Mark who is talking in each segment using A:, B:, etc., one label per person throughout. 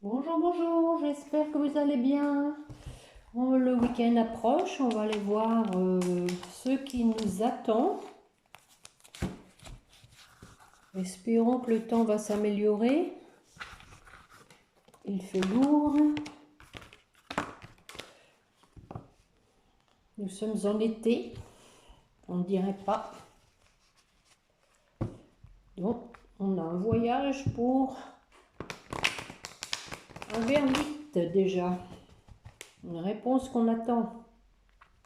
A: Bonjour, bonjour, j'espère que vous allez bien. Le week-end approche, on va aller voir ce qui nous attend. Espérons que le temps va s'améliorer. Il fait lourd. Nous sommes en été, on ne dirait pas. Donc, on a un voyage pour un verdict déjà. Une réponse qu'on attend.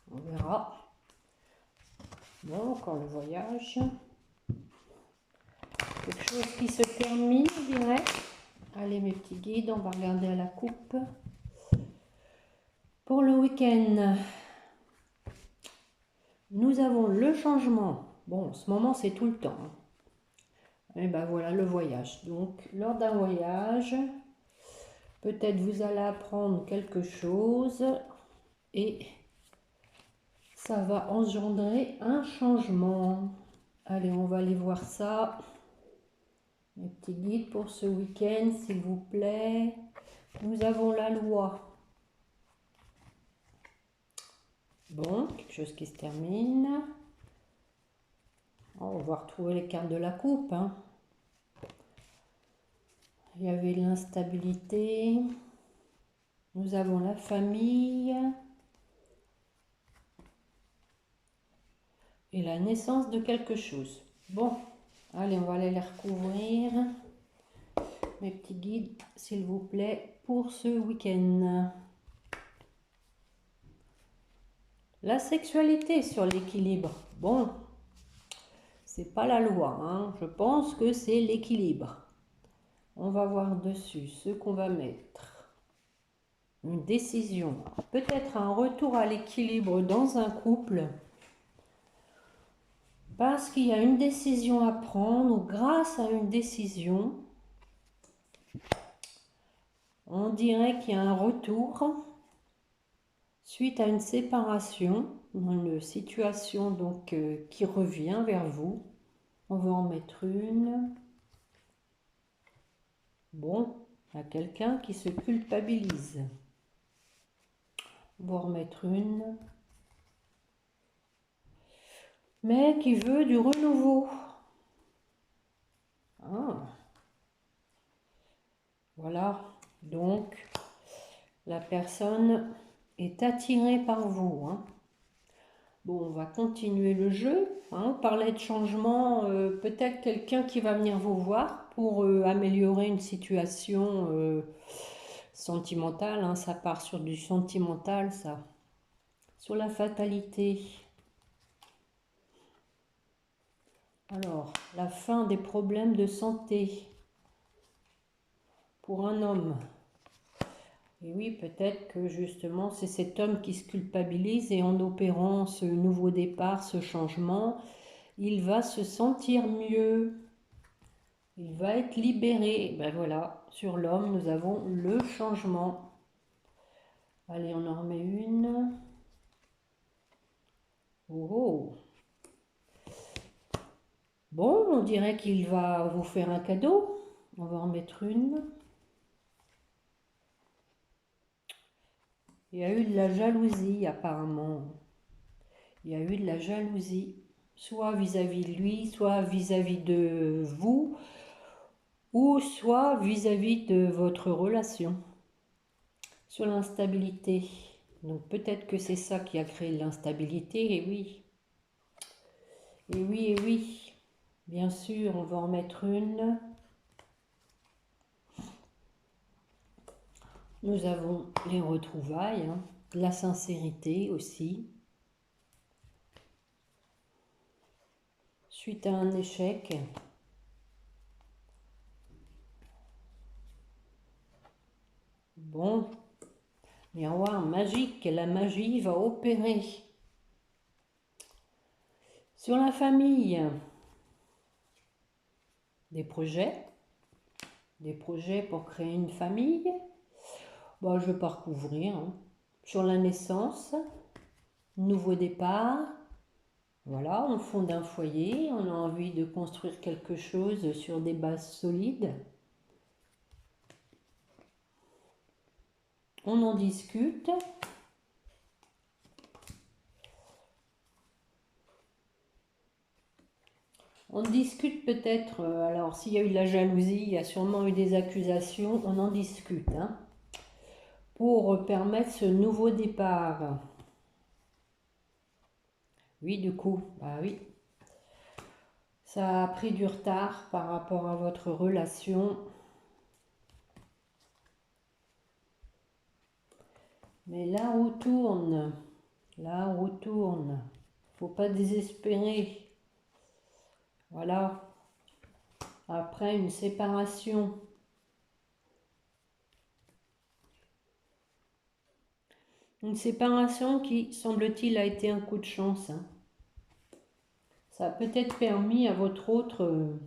A: On verra. Bon, encore le voyage. Quelque chose qui se termine, je dirais. Allez, mes petits guides, on va regarder à la coupe. Pour le week-end, nous avons le changement. Bon, en ce moment, c'est tout le temps. Et ben voilà le voyage. Donc, lors d'un voyage, peut-être vous allez apprendre quelque chose et ça va engendrer un changement. Allez, on va aller voir ça. Mes petits guides pour ce week-end, s'il vous plaît. Nous avons la loi. Bon, quelque chose qui se termine. On va retrouver les cartes de la coupe. Il y avait l'instabilité. Nous avons la famille. Et la naissance de quelque chose. Bon, allez, on va aller les recouvrir. Mes petits guides, s'il vous plaît, pour ce week-end. La sexualité sur l'équilibre. Bon, c'est pas la loi, je pense que c'est l'équilibre. On va voir dessus ce qu'on va mettre. Une décision, peut-être un retour à l'équilibre dans un couple. Parce qu'il y a une décision à prendre, ou grâce à une décision, on dirait qu'il y a un retour suite à une séparation, une situation donc qui revient vers vous. On va en mettre une. Bon, il y a quelqu'un qui se culpabilise. On va en remettre une. Mais qui veut du renouveau. Ah. Voilà, donc la personne est attirée par vous. Bon, on va continuer le jeu. On parlait de changement, peut-être quelqu'un qui va venir vous voir pour améliorer une situation sentimentale. Ça part sur du sentimental, ça. Sur la fatalité. Alors, la fin des problèmes de santé pour un homme. Et oui, peut-être que justement, c'est cet homme qui se culpabilise et en opérant ce nouveau départ, ce changement, il va se sentir mieux. Il va être libéré. Ben voilà, sur l'homme, nous avons le changement. Allez, on en remet une. Oh! Bon, on dirait qu'il va vous faire un cadeau. On va en mettre une. Il y a eu de la jalousie apparemment. Il y a eu de la jalousie, soit vis-à-vis de lui, soit vis-à-vis de vous, ou soit vis-à-vis de votre relation. Sur l'instabilité. Donc peut-être que c'est ça qui a créé l'instabilité, et oui. Et oui, et oui. Bien sûr, on va en mettre une. Nous avons les retrouvailles, la sincérité aussi. Suite à un échec. Bon, miroir magique, la magie va opérer. Sur la famille, des projets pour créer une famille. Bon, je ne vais pas recouvrir. Sur la naissance, nouveau départ. Voilà, on fonde un foyer, on a envie de construire quelque chose sur des bases solides. on en discute. On discute peut-être, alors s'il y a eu de la jalousie, il y a sûrement eu des accusations, on en discute, hein, pour permettre ce nouveau départ. Oui, du coup, bah oui. Ça a pris du retard par rapport à votre relation. Mais la roue tourne. La roue tourne. Faut pas désespérer. Voilà. Après une séparation. Une séparation qui, semble-t-il, a été un coup de chance. Hein. Ça a peut-être permis à votre autre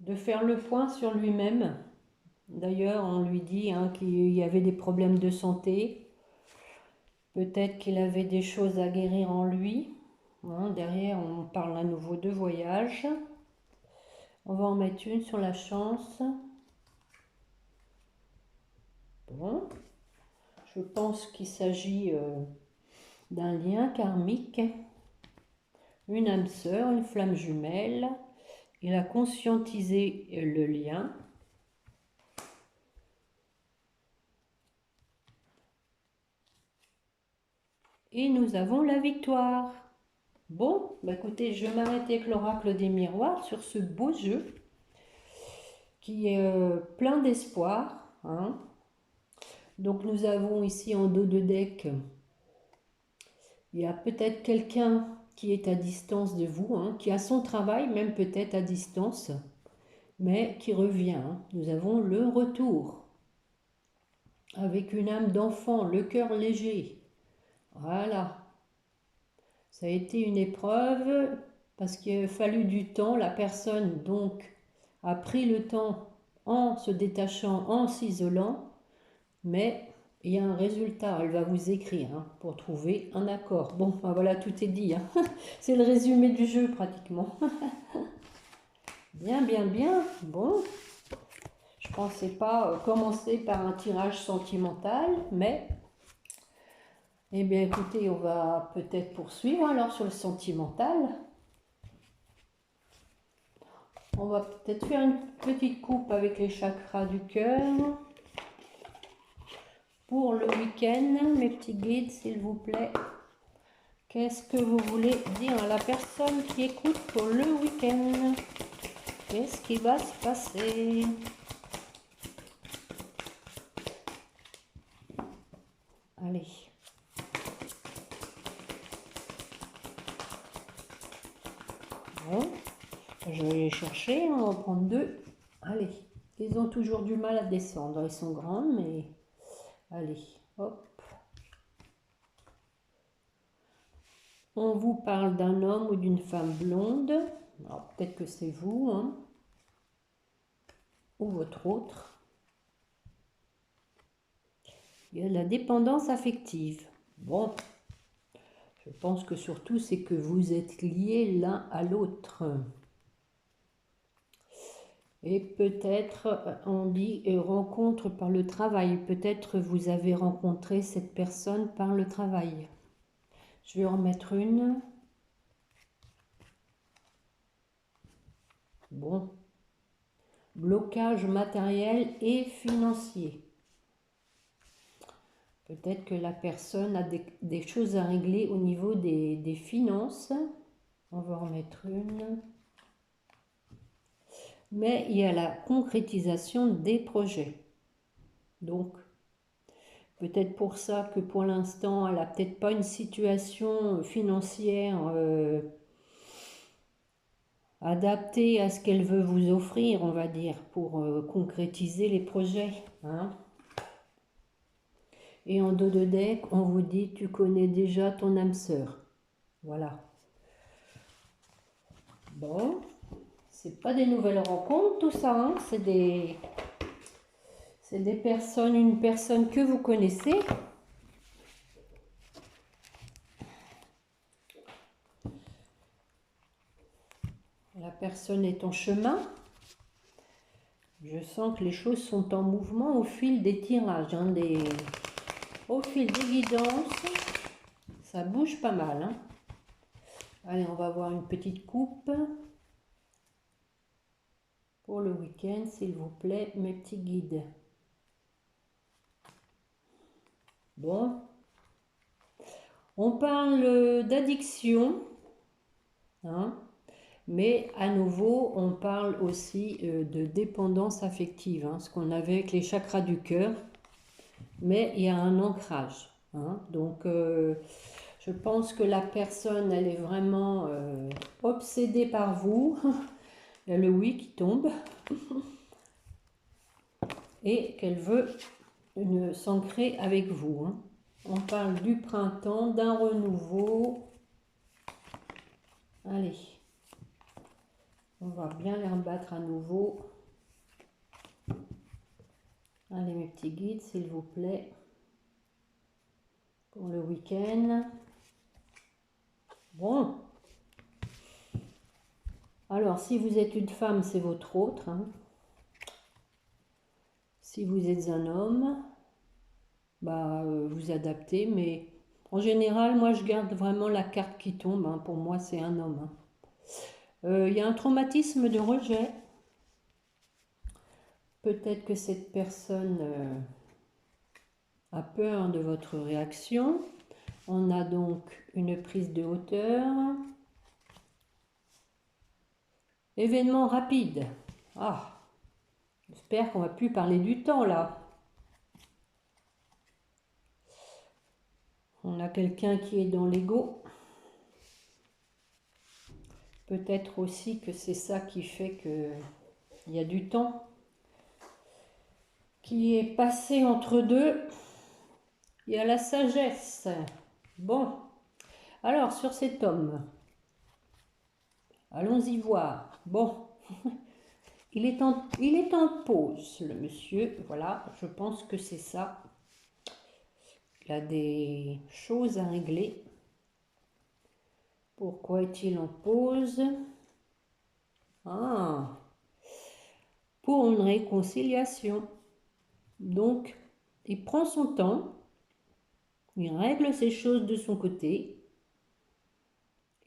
A: de faire le point sur lui-même. D'ailleurs, on lui dit hein, qu'il y avait des problèmes de santé. Peut-être qu'il avait des choses à guérir en lui. Hein, derrière, on parle à nouveau de voyage. On va en mettre une sur la chance. Bon. Je pense qu'il s'agit d'un lien karmique. Une âme sœur, une flamme jumelle. Il a conscientisé le lien. Et nous avons la victoire. Bon, bah écoutez, je vais m'arrêter avec l'oracle des miroirs sur ce beau jeu qui est plein d'espoir. Hein. Donc nous avons ici en dos de deck, il y a peut-être quelqu'un qui est à distance de vous, hein, qui a son travail, même peut-être à distance, mais qui revient. Hein. Nous avons le retour avec une âme d'enfant, le cœur léger. Voilà. Ça a été une épreuve parce qu'il a fallu du temps. La personne donc a pris le temps en se détachant, en s'isolant, mais il y a un résultat. Elle va vous écrire hein, pour trouver un accord. Bon, ben voilà, tout est dit. Hein. C'est le résumé du jeu pratiquement. Bien, bien, bien. Bon, je pensais pas commencer par un tirage sentimental, mais eh bien écoutez, on va peut-être poursuivre alors sur le sentimental. On va peut-être faire une petite coupe avec les chakras du cœur. Pour le week-end, mes petits guides, s'il vous plaît. Qu'est-ce que vous voulez dire à la personne qui écoute pour le week-end? Qu'est-ce qui va se passer? Allez. Bon, je vais les chercher, on va en prendre deux. Allez, ils ont toujours du mal à descendre. Ils sont grands, mais... Allez, hop. On vous parle d'un homme ou d'une femme blonde. Alors peut-être que c'est vous, hein, ou votre autre. Il y a la dépendance affective. Bon, je pense que surtout c'est que vous êtes liés l'un à l'autre. Et peut-être, on dit rencontre par le travail. Peut-être vous avez rencontré cette personne par le travail. Je vais en mettre une. Bon. Blocage matériel et financier. Peut-être que la personne a des choses à régler au niveau des finances. On va en mettre une. Mais il y a la concrétisation des projets. Donc, peut-être pour ça que pour l'instant, elle n'a peut-être pas une situation financière adaptée à ce qu'elle veut vous offrir, on va dire, pour concrétiser les projets. Hein. Et en dos de deck, on vous dit, tu connais déjà ton âme sœur. Voilà. Bon, c'est pas des nouvelles rencontres tout ça, hein. C'est des personnes, une personne que vous connaissez. La personne est en chemin. Je sens que les choses sont en mouvement au fil des tirages, hein, au fil des guidances. Ça bouge pas mal. Hein. Allez, on va voir une petite coupe. Pour le week-end, s'il vous plaît, mes petits guides. Bon. On parle d'addiction. Hein, mais à nouveau, on parle aussi de dépendance affective. Hein, ce qu'on avait avec les chakras du cœur. Mais il y a un ancrage. Hein, donc, je pense que la personne, elle est vraiment obsédée par vous. Il y a le oui qui tombe. Et qu'elle veut s'ancrer avec vous. Hein. On parle du printemps, d'un renouveau. Allez. On va bien les rebattre à nouveau. Allez mes petits guides, s'il vous plaît. Pour le week-end. Bon. Alors, si vous êtes une femme, c'est votre autre. Hein. Si vous êtes un homme, bah, vous adaptez. Mais en général, moi, je garde vraiment la carte qui tombe. Hein. Pour moi, c'est un homme. Hein. Y a un traumatisme de rejet. Peut-être que cette personne a peur de votre réaction. On a donc une prise de hauteur. Événement rapide. Ah, j'espère qu'on va plus parler du temps là. On a quelqu'un qui est dans l'ego. Peut-être aussi que c'est ça qui fait qu'il y a du temps qui est passé entre deux. Il y a la sagesse. Bon, alors sur cet homme, allons-y voir. Bon, il est en pause, le monsieur. Voilà, je pense que c'est ça. Il a des choses à régler. Pourquoi est-il en pause? Ah, pour une réconciliation. Donc, il prend son temps, il règle ses choses de son côté.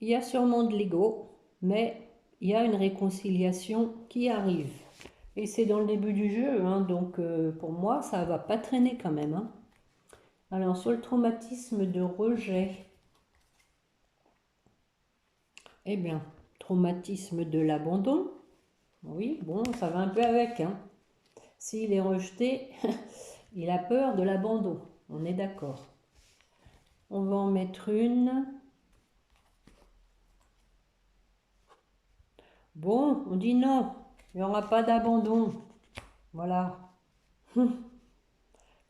A: Il y a sûrement de l'ego, mais il y a une réconciliation qui arrive. Et c'est dans le début du jeu, hein, donc pour moi, ça ne va pas traîner quand même. Hein. Alors, sur le traumatisme de rejet, eh bien, traumatisme de l'abandon, oui, bon, ça va un peu avec. Hein. S'il est rejeté, il a peur de l'abandon, on est d'accord. On va en mettre une. Bon, on dit non, il n'y aura pas d'abandon. Voilà.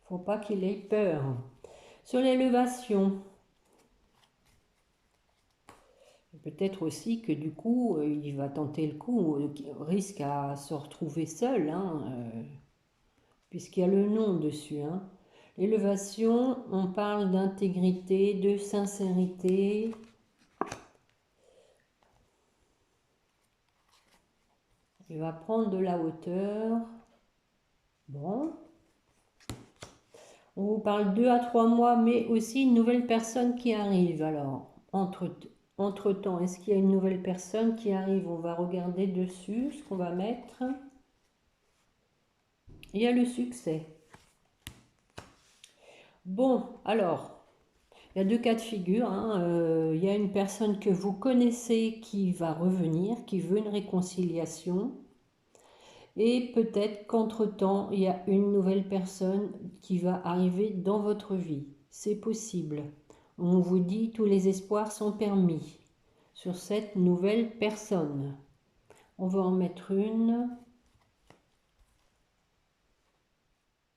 A: Faut pas qu'il ait peur. Sur l'élévation, peut-être aussi que du coup, il va tenter le coup, risque à se retrouver seul, hein, puisqu'il y a le nom dessus. Hein. L'élévation, on parle d'intégrité, de sincérité. Il va prendre de la hauteur. Bon. On vous parle 2 à 3 mois, mais aussi une nouvelle personne qui arrive. Alors, entre-temps, est-ce qu'il y a une nouvelle personne qui arrive? On va regarder dessus ce qu'on va mettre. Il y a le succès. Bon, alors, il y a deux cas de figure. Hein. Il y a une personne que vous connaissez qui va revenir, qui veut une réconciliation. Et peut-être qu'entre-temps, il y a une nouvelle personne qui va arriver dans votre vie. C'est possible. On vous dit tous les espoirs sont permis sur cette nouvelle personne. On va en mettre une.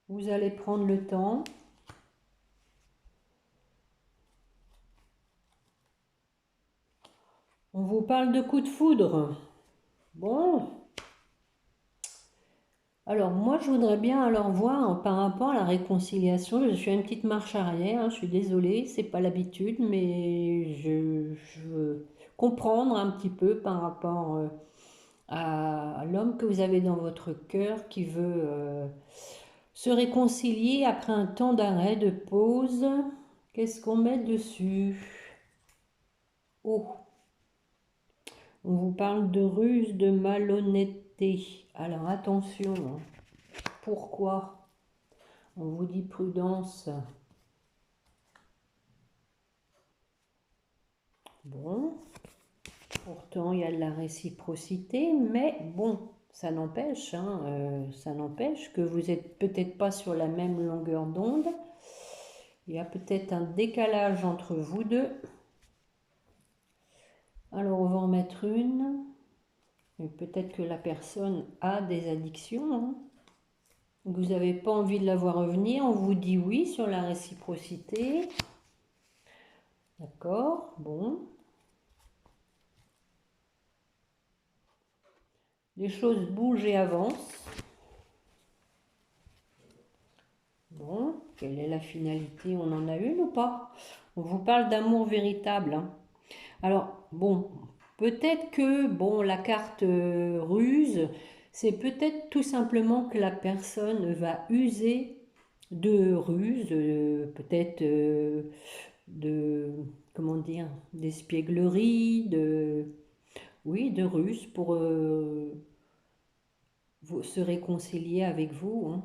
A: Vous allez prendre le temps. On vous parle de coup de foudre. Bon. Alors moi je voudrais bien alors voir par rapport à la réconciliation, je suis à une petite marche arrière, hein, je suis désolée, c'est pas l'habitude, mais je veux comprendre un petit peu par rapport à l'homme que vous avez dans votre cœur qui veut se réconcilier après un temps d'arrêt, de pause. Qu'est-ce qu'on met dessus? Oh, on vous parle de ruse, de malhonnêteté. Alors attention, hein. Pourquoi? On vous dit prudence. Bon, pourtant il y a de la réciprocité, mais bon, ça n'empêche, hein, ça n'empêche que vous n'êtes peut-être pas sur la même longueur d'onde. Il y a peut-être un décalage entre vous deux. Alors on va en mettre une. Et peut-être que la personne a des addictions, hein. Vous n'avez pas envie de la voir revenir. On vous dit oui sur la réciprocité. D'accord, bon. Les choses bougent et avancent. Bon, quelle est la finalité? On en a une ou pas? On vous parle d'amour véritable, hein. Alors, bon, peut-être que, bon, la carte ruse, c'est peut-être tout simplement que la personne va user de ruse, peut-être de, comment dire, d'espièglerie, oui, de ruse pour se réconcilier avec vous, hein.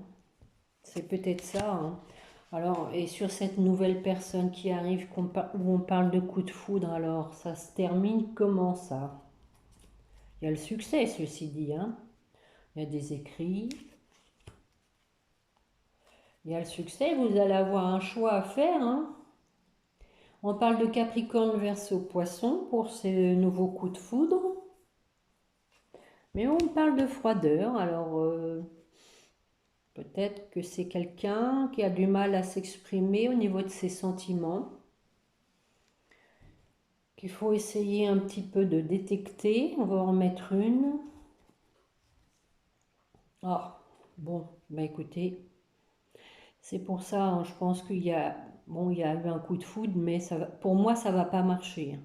A: C'est peut-être ça, hein. Alors, et sur cette nouvelle personne qui arrive, où on parle de coup de foudre, alors ça se termine comment ça? Il y a le succès, ceci dit, hein. Il y a des écrits. Il y a le succès, vous allez avoir un choix à faire, hein. On parle de Capricorne, Verseau, Poisson pour ces nouveaux coups de foudre. Mais on parle de froideur, alors peut-être que c'est quelqu'un qui a du mal à s'exprimer au niveau de ses sentiments, qu'il faut essayer un petit peu de détecter. On va en mettre une. Ah, bon, bah écoutez, c'est pour ça, hein, je pense qu'il y a, bon, il y a eu un coup de foudre, mais ça va, pour moi, ça va pas marcher, hein.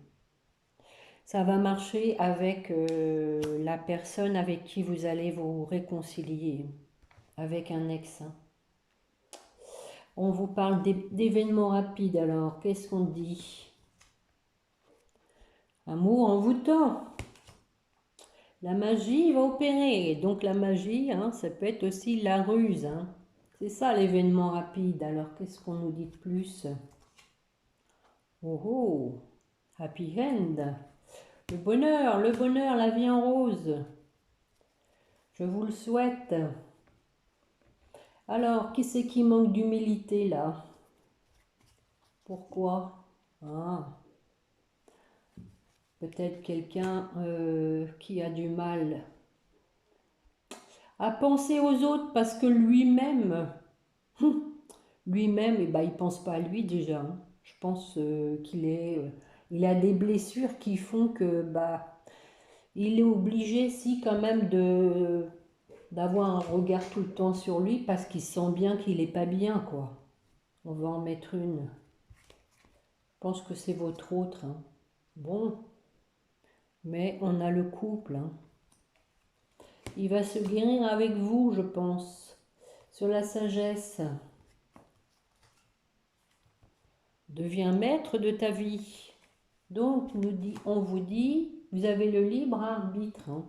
A: Ça va marcher avec la personne avec qui vous allez vous réconcilier, avec un ex, hein. On vous parle d'événements rapides, alors qu'est-ce qu'on dit? Amour envoûtant. La magie va opérer. Donc la magie, hein, ça peut être aussi la ruse, hein. C'est ça l'événement rapide. Alors qu'est-ce qu'on nous dit de plus? Oh oh, happy end. Le bonheur, la vie en rose. Je vous le souhaite. Alors, qui c'est qui manque d'humilité là? Pourquoi? Ah, peut-être quelqu'un qui a du mal à penser aux autres parce que lui-même, lui-même, eh ben, il pense pas à lui déjà, hein. Je pense il a des blessures qui font que bah, il est obligé, si quand même, d'avoir un regard tout le temps sur lui parce qu'il sent bien qu'il est pas bien, quoi. On va en mettre une. Je pense que c'est votre autre, hein. Bon, mais on a le couple, hein. Il va se guérir avec vous, je pense. Sur la sagesse. Deviens maître de ta vie. Donc, on vous dit, vous avez le libre arbitre, hein.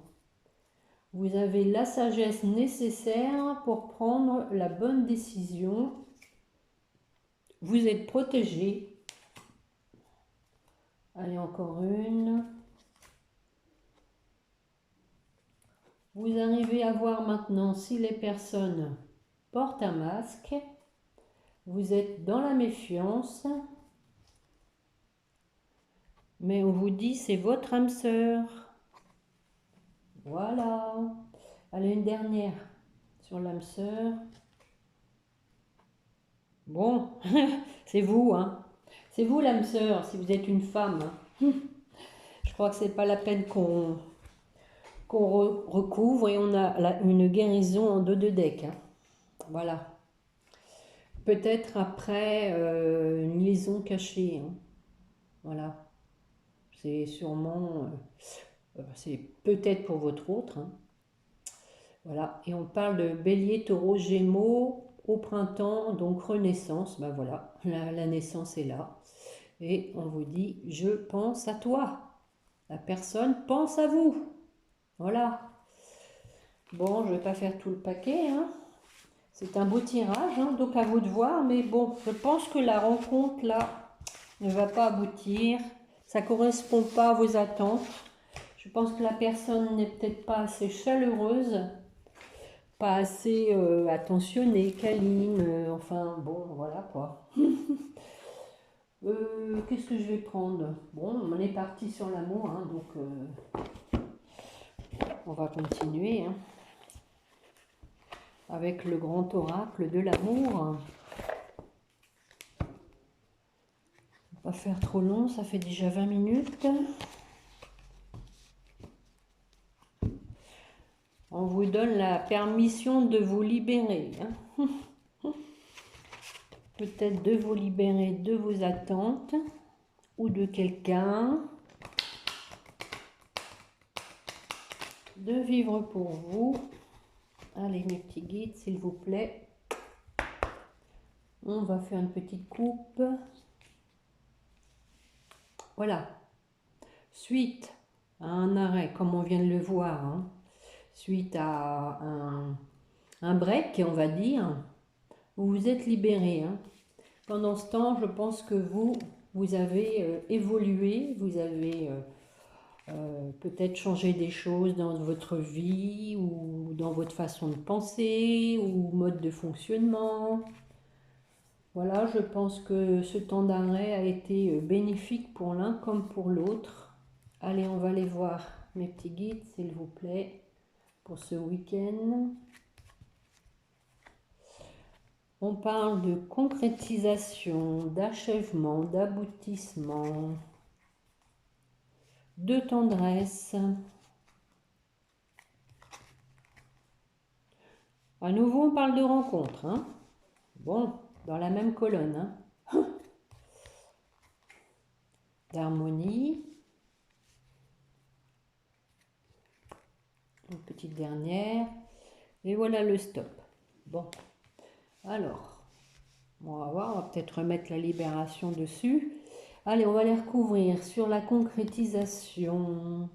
A: Vous avez la sagesse nécessaire pour prendre la bonne décision. Vous êtes protégé. Allez, encore une. Vous arrivez à voir maintenant si les personnes portent un masque. Vous êtes dans la méfiance. Mais on vous dit c'est votre âme sœur. Voilà. Allez, une dernière sur l'âme sœur. Bon, c'est vous, hein. C'est vous l'âme sœur, si vous êtes une femme, hein. Je crois que c'est pas la peine qu'on recouvre et on a une guérison en dos de deck, hein. Voilà. Peut-être après une liaison cachée, hein. Voilà. C'est sûrement C'est peut-être pour votre autre, hein. Voilà, et on parle de bélier, taureau, gémeaux au printemps, donc renaissance. Ben voilà, la naissance est là. Et on vous dit, je pense à toi. La personne pense à vous. Voilà. Bon, je ne vais pas faire tout le paquet, hein. C'est un beau tirage, hein, donc à vous de voir. Mais bon, je pense que la rencontre, là, ne va pas aboutir. Ça ne correspond pas à vos attentes. Je pense que la personne n'est peut-être pas assez chaleureuse, pas assez attentionnée, câline. Enfin, bon, voilà quoi. Qu'est-ce que je vais prendre? Bon, on est parti sur l'amour, hein, donc on va continuer, hein, avec le grand oracle de l'amour. Pas faire trop long, ça fait déjà 20 minutes. On vous donne la permission de vous libérer, hein. Peut-être de vous libérer de vos attentes ou de quelqu'un. De vivre pour vous. Allez mes petits guides, s'il vous plaît. On va faire une petite coupe. Voilà. Suite à un arrêt, comme on vient de le voir, hein. Suite à un break, on va dire, vous vous êtes libéré, hein. Pendant ce temps, je pense que vous avez évolué, vous avez peut-être changé des choses dans votre vie ou dans votre façon de penser ou mode de fonctionnement. Voilà, je pense que ce temps d'arrêt a été bénéfique pour l'un comme pour l'autre. Allez, on va aller voir mes petits guides, s'il vous plaît, pour ce week-end. On parle de concrétisation, d'achèvement, d'aboutissement, de tendresse. À nouveau, on parle de rencontre, hein. Bon, dans la même colonne, hein. D'harmonie. Une petite dernière. Et voilà le stop. Bon, alors, on va voir, on va peut-être remettre la libération dessus. Allez, on va les recouvrir sur la concrétisation.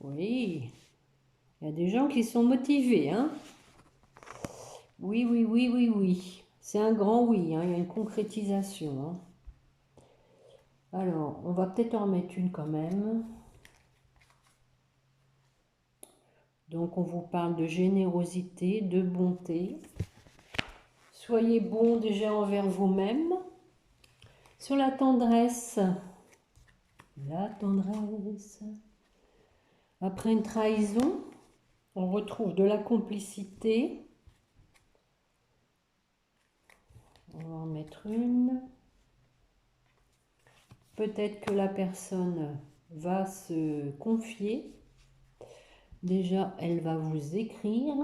A: Oui, il y a des gens qui sont motivés, hein. Oui, oui, oui, oui, oui. C'est un grand oui, hein. Il y a une concrétisation, hein. Alors, on va peut-être en remettre une quand même. Donc, on vous parle de générosité, de bonté. Soyez bon déjà envers vous-même. Sur la tendresse. La tendresse. Après une trahison, on retrouve de la complicité. On va en mettre une. Peut-être que la personne va se confier. Déjà, elle va vous écrire.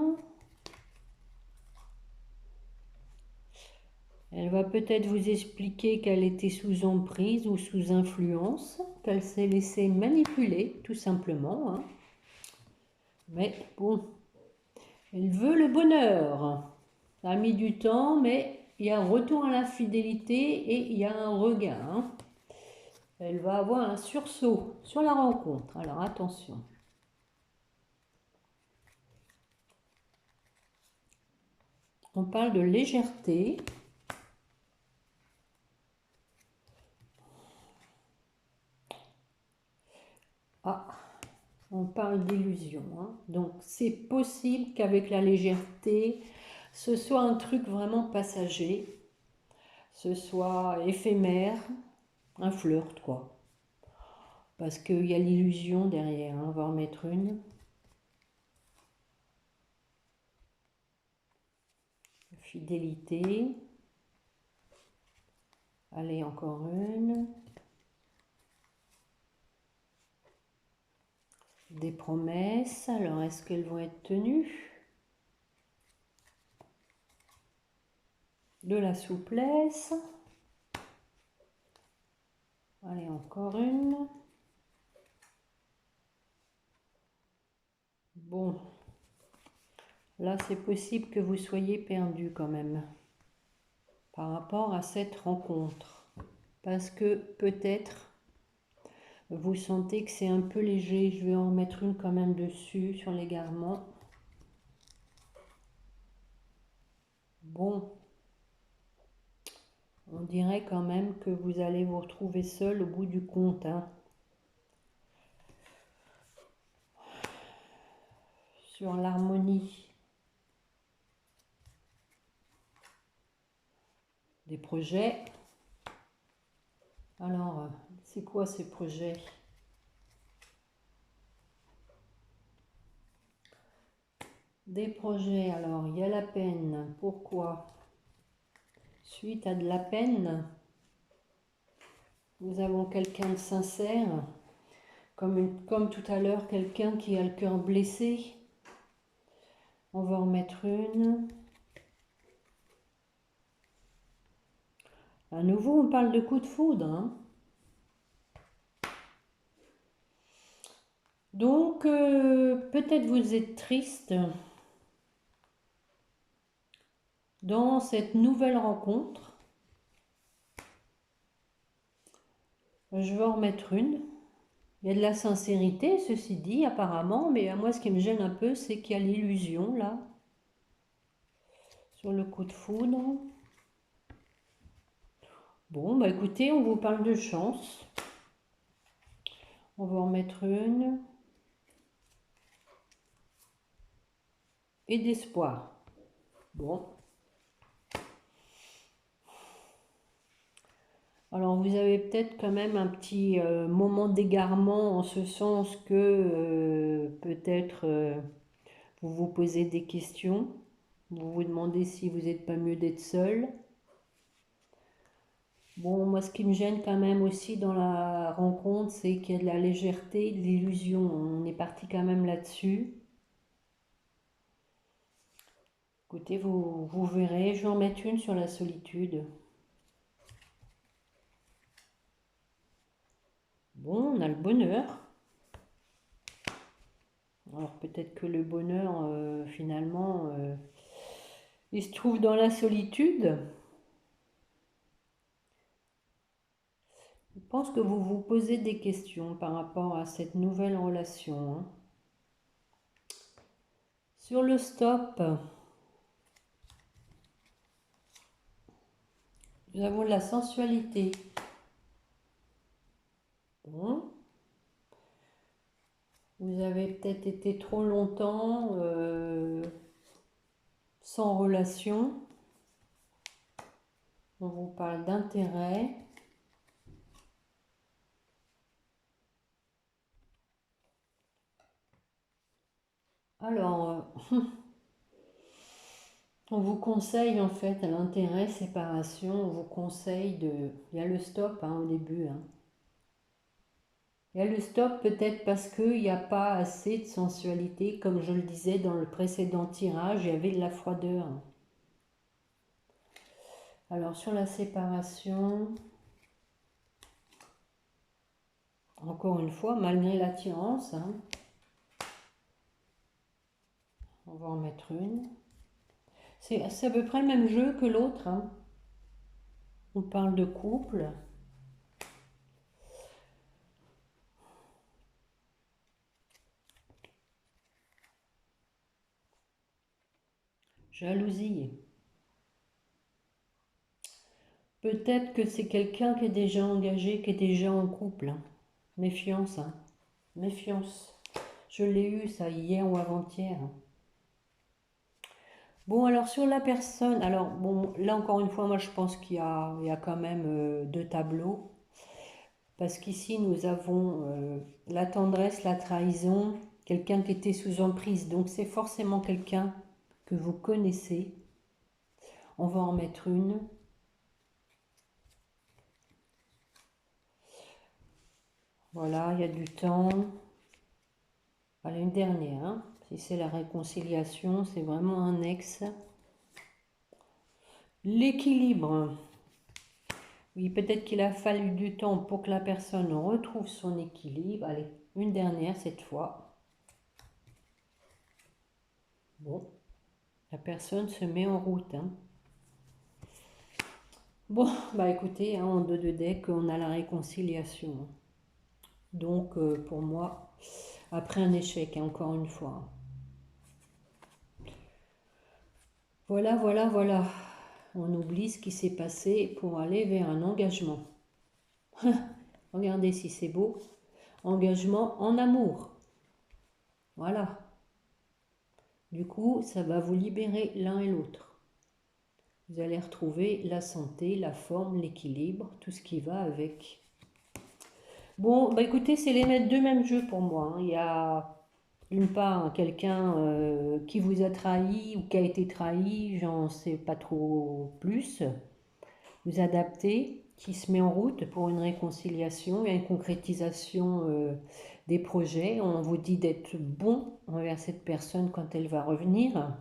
A: Elle va peut-être vous expliquer qu'elle était sous emprise ou sous influence, qu'elle s'est laissée manipuler, tout simplement, hein. Mais bon, elle veut le bonheur. Ça a mis du temps, mais il y a un retour à la fidélité et il y a un regain, hein. Elle va avoir un sursaut sur la rencontre. Alors attention. On parle de légèreté. Ah, on parle d'illusion, hein. Donc c'est possible qu'avec la légèreté, ce soit un truc vraiment passager, ce soit éphémère, un flirt quoi. Parce qu'il y a l'illusion derrière, hein. On va en mettre une. Fidélité. Allez, encore une. Des promesses. Alors, est-ce qu'elles vont être tenues? De la souplesse. Allez, encore une. Bon, là c'est possible que vous soyez perdu quand même par rapport à cette rencontre. Parce que peut-être vous sentez que c'est un peu léger. Je vais en mettre une quand même dessus sur l'égarement. Bon, on dirait quand même que vous allez vous retrouver seul au bout du compte, hein. Sur l'harmonie des projets. Alors, c'est quoi ces projets? Des projets, alors, il y a la peine. Pourquoi? Suite à de la peine, nous avons quelqu'un de sincère, comme tout à l'heure, quelqu'un qui a le cœur blessé. On va en mettre une. À nouveau, on parle de coup de foudre, hein. Donc, peut-être vous êtes triste dans cette nouvelle rencontre. Je vais en mettre une. Il y a de la sincérité, ceci dit, apparemment, mais à moi, ce qui me gêne un peu, c'est qu'il y a l'illusion, là, sur le coup de foudre. Bon, bah écoutez, on vous parle de chance. On va en mettre une. Et d'espoir. Bon. Alors, vous avez peut-être quand même un petit moment d'égarement en ce sens que peut-être vous vous posez des questions. Vous vous demandez si vous n'êtes pas mieux d'être seul. Bon, moi, ce qui me gêne quand même aussi dans la rencontre, c'est qu'il y a de la légèreté, de l'illusion. On est parti quand même là-dessus. Écoutez, vous verrez, je vais en mettre une sur la solitude. Bon, on a le bonheur. Alors peut-être que le bonheur, finalement, il se trouve dans la solitude. Je pense que vous vous posez des questions par rapport à cette nouvelle relation, hein. Sur le stop, nous avons de la sensualité. Bon. Vous avez peut-être été trop longtemps sans relation. On vous parle d'intérêt. Alors, on vous conseille en fait à l'intérêt, séparation, on vous conseille de... Il y a le stop hein, au début. Hein. Il y a le stop peut-être parce qu'il n'y a pas assez de sensualité. Comme je le disais dans le précédent tirage, il y avait de la froideur. Alors sur la séparation, encore une fois, malgré l'attirance, hein, on va en mettre une. C'est à peu près le même jeu que l'autre. Hein. On parle de couple. Jalousie. Peut-être que c'est quelqu'un qui est déjà engagé, qui est déjà en couple. Hein. Méfiance. Hein. Méfiance. Je l'ai eu ça hier ou avant-hier. Bon, alors sur la personne, alors bon, là encore une fois, moi je pense il y a quand même deux tableaux. Parce qu'ici nous avons la tendresse, la trahison, quelqu'un qui était sous emprise. Donc c'est forcément quelqu'un que vous connaissez. On va en mettre une. Voilà, il y a du temps. Voilà, une dernière. Hein. Si c'est la réconciliation, c'est vraiment un ex. L'équilibre. Oui, peut-être qu'il a fallu du temps pour que la personne retrouve son équilibre. Allez, une dernière cette fois. Bon, la personne se met en route, hein. Bon, bah écoutez, hein, en 2 de deck, on a la réconciliation, hein. Donc, pour moi, après un échec, hein, encore une fois. Voilà, voilà, voilà. On oublie ce qui s'est passé pour aller vers un engagement. Regardez si c'est beau. Engagement en amour. Voilà. Du coup, ça va vous libérer l'un et l'autre. Vous allez retrouver la santé, la forme, l'équilibre, tout ce qui va avec. Bon, bah écoutez, c'est les deux mêmes jeux pour moi, hein. Il y a d'une part quelqu'un qui vous a trahi ou qui a été trahi, j'en sais pas trop plus. Vous adaptez, qui se met en route pour une réconciliation et une concrétisation des projets. On vous dit d'être bon envers cette personne quand elle va revenir.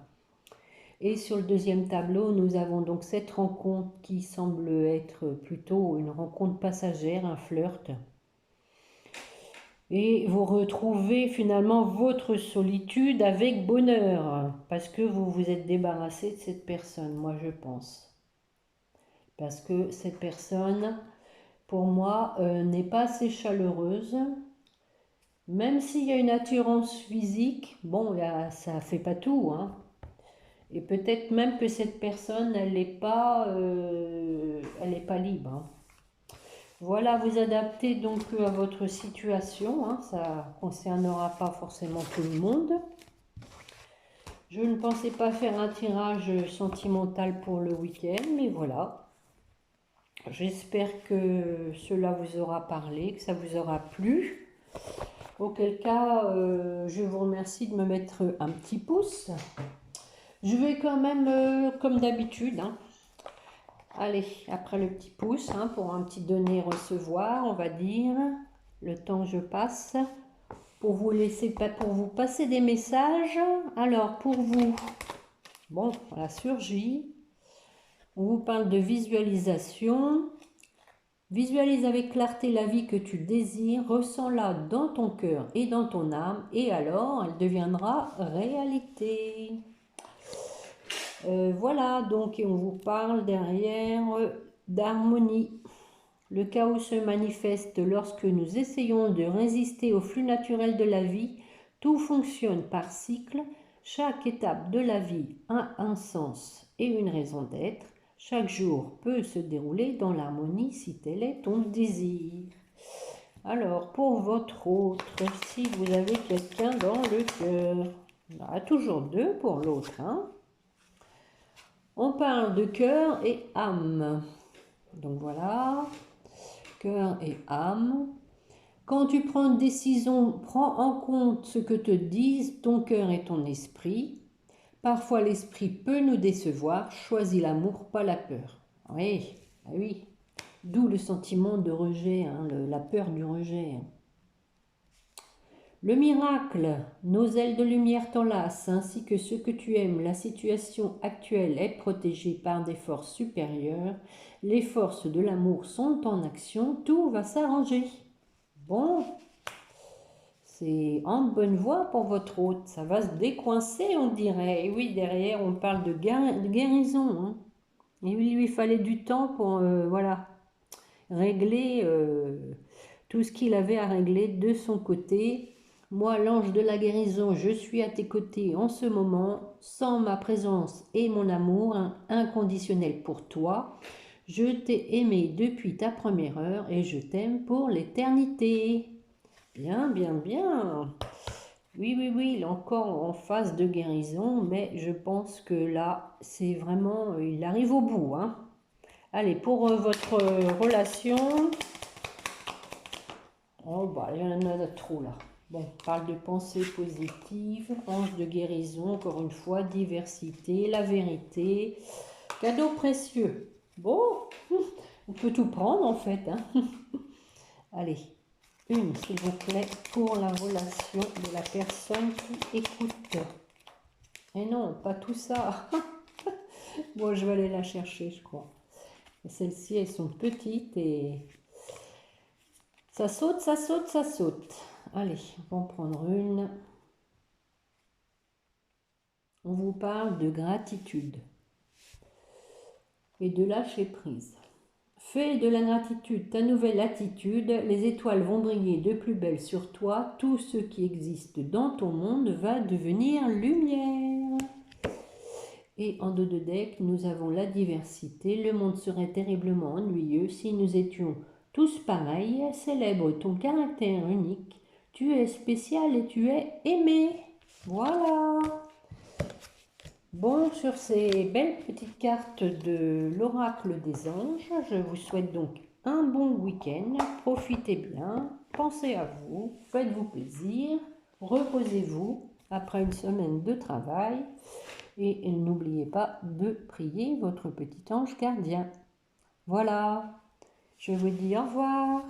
A: Et sur le deuxième tableau, nous avons donc cette rencontre qui semble être plutôt une rencontre passagère, un flirt. Et vous retrouvez finalement votre solitude avec bonheur, parce que vous vous êtes débarrassé de cette personne, moi je pense. Parce que cette personne, pour moi, n'est pas assez chaleureuse. Même s'il y a une attirance physique, bon, ça ne fait pas tout, hein. Et peut-être même que cette personne, elle n'est pas libre, hein. Voilà, vous adaptez donc à votre situation, hein, ça ne concernera pas forcément tout le monde. Je ne pensais pas faire un tirage sentimental pour le week-end, mais voilà. J'espère que cela vous aura parlé, que ça vous aura plu. Auquel cas, je vous remercie de me mettre un petit pouce. Je vais quand même, comme d'habitude, hein, allez, après le petit pouce, hein, pour un petit donner-recevoir, on va dire, le temps que je passe, pour vous laisser, pour vous passer des messages. Alors, pour vous, bon, la surgit, on vous parle de visualisation. Visualise avec clarté la vie que tu désires, ressens-la dans ton cœur et dans ton âme, et alors elle deviendra réalité. Voilà, donc et on vous parle derrière d'harmonie. Le chaos se manifeste lorsque nous essayons de résister au flux naturel de la vie. Tout fonctionne par cycle. Chaque étape de la vie a un sens et une raison d'être. Chaque jour peut se dérouler dans l'harmonie si tel est ton désir. Alors, pour votre autre, si vous avez quelqu'un dans le cœur, il y en a toujours deux pour l'autre, hein. On parle de cœur et âme. Donc voilà, cœur et âme. Quand tu prends une décision, prends en compte ce que te disent ton cœur et ton esprit. Parfois l'esprit peut nous décevoir, choisis l'amour, pas la peur. Oui, ah oui. D'où le sentiment de rejet, hein, la peur du rejet. Le miracle, nos ailes de lumière t'enlacent, ainsi que ce que tu aimes. La situation actuelle est protégée par des forces supérieures. Les forces de l'amour sont en action, tout va s'arranger. Bon, c'est en bonne voie pour votre hôte. Ça va se décoincer, on dirait. Et oui, derrière, on parle de guérison, hein. Et oui, il lui fallait du temps pour, voilà, régler tout ce qu'il avait à régler de son côté. Moi, l'ange de la guérison, je suis à tes côtés en ce moment, sans ma présence et mon amour inconditionnel pour toi. Je t'ai aimé depuis ta première heure et je t'aime pour l'éternité. Bien, bien, bien. Oui, oui, oui, il est encore en phase de guérison, mais je pense que là, c'est vraiment, il arrive au bout, hein. Allez, pour votre relation, oh bah, il y en a trop là. Bon, on parle de pensée positive, ange de guérison, encore une fois, diversité, la vérité, cadeau précieux. Bon, on peut tout prendre en fait, hein. Allez, une s'il vous plaît, pour la relation de la personne qui écoute. Et non, pas tout ça. Bon, je vais aller la chercher, je crois. Celles-ci, elles sont petites et ça saute, ça saute, ça saute. Allez, on va en prendre une. On vous parle de gratitude et de lâcher prise. Fais de la gratitude ta nouvelle attitude, les étoiles vont briller de plus belle sur toi, tout ce qui existe dans ton monde va devenir lumière. Et en dos de deck, nous avons la diversité, le monde serait terriblement ennuyeux si nous étions tous pareils, célèbre ton caractère unique, tu es spécial et tu es aimé. Voilà. Bon, sur ces belles petites cartes de l'oracle des anges, je vous souhaite donc un bon week-end. Profitez bien, pensez à vous, faites-vous plaisir, reposez-vous après une semaine de travail et n'oubliez pas de prier votre petit ange gardien. Voilà, je vous dis au revoir.